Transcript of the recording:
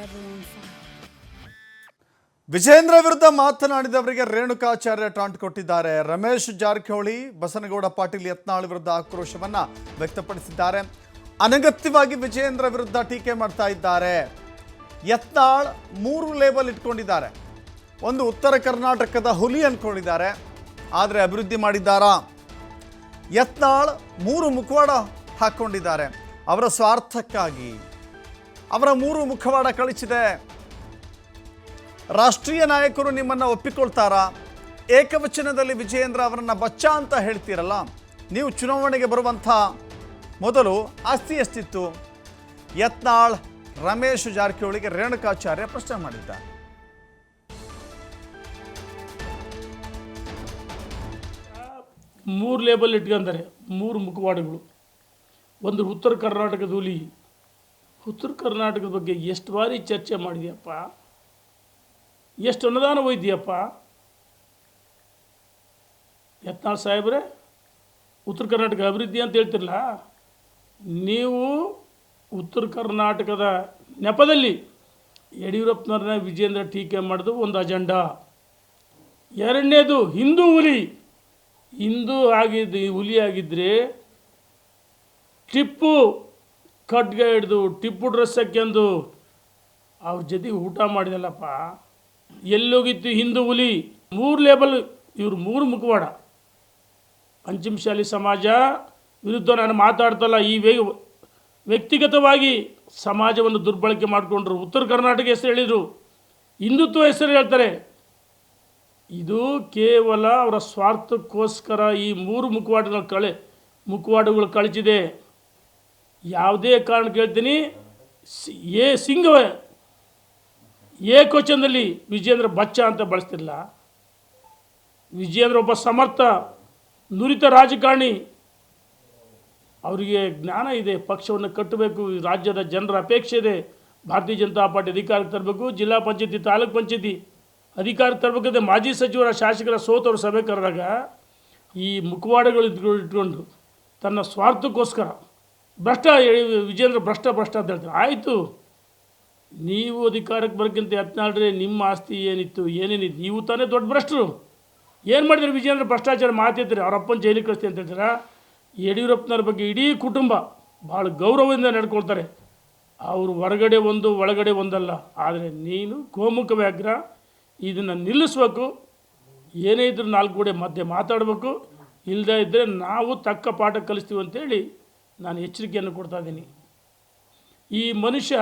everyone fine. Vijendra ವಿರುದ್ಧ ಮಾತನಾಡಿದವರಿಗೆ Renukacharya taunt ಕೊಟ್ಟಿದ್ದಾರೆ. ರಮೇಶ್ ಜಾರಕಿಹೊಳಿ ಬಸನಗೌಡ ಪಾಟೀಲ್ ಯತ್ನಾಳ್ ವಿರುದ್ಧ ಆಕ್ರೋಶವನ್ನ ವ್ಯಕ್ತಪಡಿಸಿದ್ದಾರೆ. ಅನಗತ್ಯವಾಗಿ ವಿಜೇಂದ್ರ ವಿರುದ್ಧ ಟೀಕೆ ಮಾಡ್ತಾ ಇದ್ದಾರೆ. ಯತ್ನಾಳ್ 3 ಲೇಬಲ್ ಇಟ್ಕೊಂಡಿದ್ದಾರೆ. ಒಂದು ಉತ್ತರ ಕರ್ನಾಟಕದ ಹುಲಿ ಅನ್ಕೊಂಡಿದ್ದಾರೆ, ಆದರೆ ಅಭಿವೃದ್ಧಿ ಮಾಡಿದ್ದಾರಾ? ಯತ್ನಾಳ್ 3 ಮುಖವಾಡ ಹಾಕ್ಕೊಂಡಿದ್ದಾರೆ. ಅವರ ಸ್ವಾರ್ಥಕ್ಕಾಗಿ ಅವರ 3 ಮುಖವಾಡ ಕಳಿಸಿದೆ. ರಾಷ್ಟ್ರೀಯ ನಾಯಕರು ನಿಮ್ಮನ್ನು ಒಪ್ಪಿಕೊಳ್ತಾರಾ? ಏಕವಚನದಲ್ಲಿ ವಿಜಯೇಂದ್ರ ಅವರನ್ನು ಬಚ್ಚ ಅಂತ ಹೇಳ್ತೀರಲ್ಲ, ನೀವು ಚುನಾವಣೆಗೆ ಬರುವಂಥ ಮೊದಲು ಆಸ್ತಿ ಎಷ್ಟಿತ್ತು? ಯತ್ನಾಳ್ ರಮೇಶ್ ಜಾರಕಿಹೊಳಿಗೆ ರೇಣುಕಾಚಾರ್ಯ ಪ್ರಶ್ನೆ ಮಾಡಿದ್ದಾರೆ. ಮೂರು ಲೇಬಲ್ ಇಟ್ಕೊಂತಾರೆ, 3 ಮುಖವಾಡಗಳು. ಒಂದು ಉತ್ತರ ಕರ್ನಾಟಕದ ಹುಲಿ. ಉತ್ತರ ಕರ್ನಾಟಕದ ಬಗ್ಗೆ ಎಷ್ಟು ಬಾರಿ ಚರ್ಚೆ ಮಾಡಿದೆಯಪ್ಪ, ಎಷ್ಟು ಅನುದಾನ ಹೋಯ್ದಿಯಪ್ಪ ಯತ್ನಾಳ್ ಸಾಹೇಬ್ರೆ. ಉತ್ತರ ಕರ್ನಾಟಕ ಅಭಿವೃದ್ಧಿ ಅಂತ ಹೇಳ್ತಿರಲ್ಲ, ನೀವು ಉತ್ತರ ಕರ್ನಾಟಕದ ನೆಪದಲ್ಲಿ ಯಡಿಯೂರಪ್ಪನವ್ರನ್ನ ವಿಜೇಂದ್ರ ಟೀಕೆ ಮಾಡೋದು ಒಂದು ಅಜೆಂಡಾ. ಎರಡನೇದು ಹಿಂದೂ ಹುಲಿ. ಹಿಂದೂ ಹುಲಿ ಆಗಿದ್ದರೆ ಟಿಪ್ಪು ಖಡ್ಗ ಹಿಡಿದು ಟಿಪ್ಪು ಡ್ರೆಸ್ ಹಾಕ್ಯಂದು ಅವ್ರ ಜೊತೆಗೆ ಊಟ ಮಾಡಿದಲ್ಲಪ್ಪ. ಎಲ್ಲೋಗಿತ್ತು ಹಿಂದೂ ಹುಲಿ? 3 ಲೇಬಲ್, ಇವರು 3 ಮುಖವಾಡ. ಪಂಚಮಶಾಲಿ ಸಮಾಜ ವಿರುದ್ಧ ನಾನು ಮಾತಾಡ್ತಲ್ಲ. ಈ ವ್ಯಕ್ತಿಗತವಾಗಿ ಸಮಾಜವನ್ನು ದುರ್ಬಳಕೆ ಮಾಡಿಕೊಂಡ್ರು. ಉತ್ತರ ಕರ್ನಾಟಕ ಹೆಸರು ಹೇಳಿದರು, ಹಿಂದುತ್ವ ಹೆಸರು ಹೇಳ್ತಾರೆ. ಇದು ಕೇವಲ ಅವರ ಸ್ವಾರ್ಥಕ್ಕೋಸ್ಕರ ಈ 3 ಮುಖವಾಡಗಳು ಕಳಿಸಿದೆ. ಯಾವುದೇ ಕಾರಣಕ್ಕೆ ಹೇಳ್ತೀನಿ, ಏಕವಚನದಲ್ಲಿ ವಿಜೇಂದ್ರ ಬಚ್ಚ ಅಂತ ಬಳಸ್ತಿಲ್ಲ. ವಿಜೇಂದ್ರ ಒಬ್ಬ ಸಮರ್ಥ ನುರಿತ ರಾಜಕಾರಣಿ. ಅವರಿಗೆ ಜ್ಞಾನ ಇದೆ, ಪಕ್ಷವನ್ನು ಕಟ್ಟಬೇಕು, ರಾಜ್ಯದ ಜನರ ಅಪೇಕ್ಷೆ ಇದೆ. ಭಾರತೀಯ ಜನತಾ ಪಾರ್ಟಿ ಅಧಿಕಾರಕ್ಕೆ ತರಬೇಕು, ಜಿಲ್ಲಾ ಪಂಚಾಯತಿ ತಾಲೂಕು ಪಂಚಾಯತಿ ಅಧಿಕಾರಕ್ಕೆ ತರಬೇಕಾದ್ರೆ ಮಾಜಿ ಸಚಿವರ ಶಾಸಕರ ಸೋತವರು ಸಭೆ ಕರೆದಾಗ ಈ ಮುಖವಾಡಗಳು ಇಟ್ಕೊಂಡು ತನ್ನ ಸ್ವಾರ್ಥಕ್ಕೋಸ್ಕರ ವಿಜೇಂದ್ರ ಭ್ರಷ್ಟ ಅಂತ ಹೇಳ್ತಾರೆ. ಆಯಿತು, ನೀವು ಅಧಿಕಾರಕ್ಕೆ ಬರೋಕ್ಕಿಂತ ಯತ್ನಾಳ್ರೆ ನಿಮ್ಮ ಆಸ್ತಿ ಏನಿತ್ತು, ಏನೇನಿತ್ತು? ನೀವು ತಾನೇ ದೊಡ್ಡ ಭ್ರಷ್ಟರು. ಏನು ಮಾಡಿದ್ರೆ ವಿಜೇಂದ್ರ ಭ್ರಷ್ಟಾಚಾರ ಮಾತಿರ್ತಾರೆ, ಅವ್ರ ಅಪ್ಪನ ಜೈಲಿಗೆ ಕಳಿಸ್ತೀನಿ ಅಂತ ಹೇಳ್ತಾರೆ. ಯಡಿಯೂರಪ್ಪನವ್ರ ಬಗ್ಗೆ ಇಡೀ ಕುಟುಂಬ ಭಾಳ ಗೌರವದಿಂದ ನಡ್ಕೊಳ್ತಾರೆ. ಅವರು ಹೊರಗಡೆ ಒಂದು ಒಳಗಡೆ ಒಂದಲ್ಲ. ಆದರೆ ನೀನು ಗೋಮುಖ ವ್ಯಾಘ್ರ, ಇದನ್ನು ನಿಲ್ಲಿಸ್ಬೇಕು. ಏನೇ ಇದ್ರೂ 4 ಗೋಡೆ ಮಧ್ಯೆ ಮಾತಾಡಬೇಕು. ಇಲ್ಲದೇ ಇದ್ದರೆ ನಾವು ತಕ್ಕ ಪಾಠ ಕಲಿಸ್ತೀವಿ ಅಂತೇಳಿ ನಾನು ಎಚ್ಚರಿಕೆಯನ್ನು ಕೊಡ್ತಾ ಇದ್ದೀನಿ. ಈ ಮನುಷ್ಯ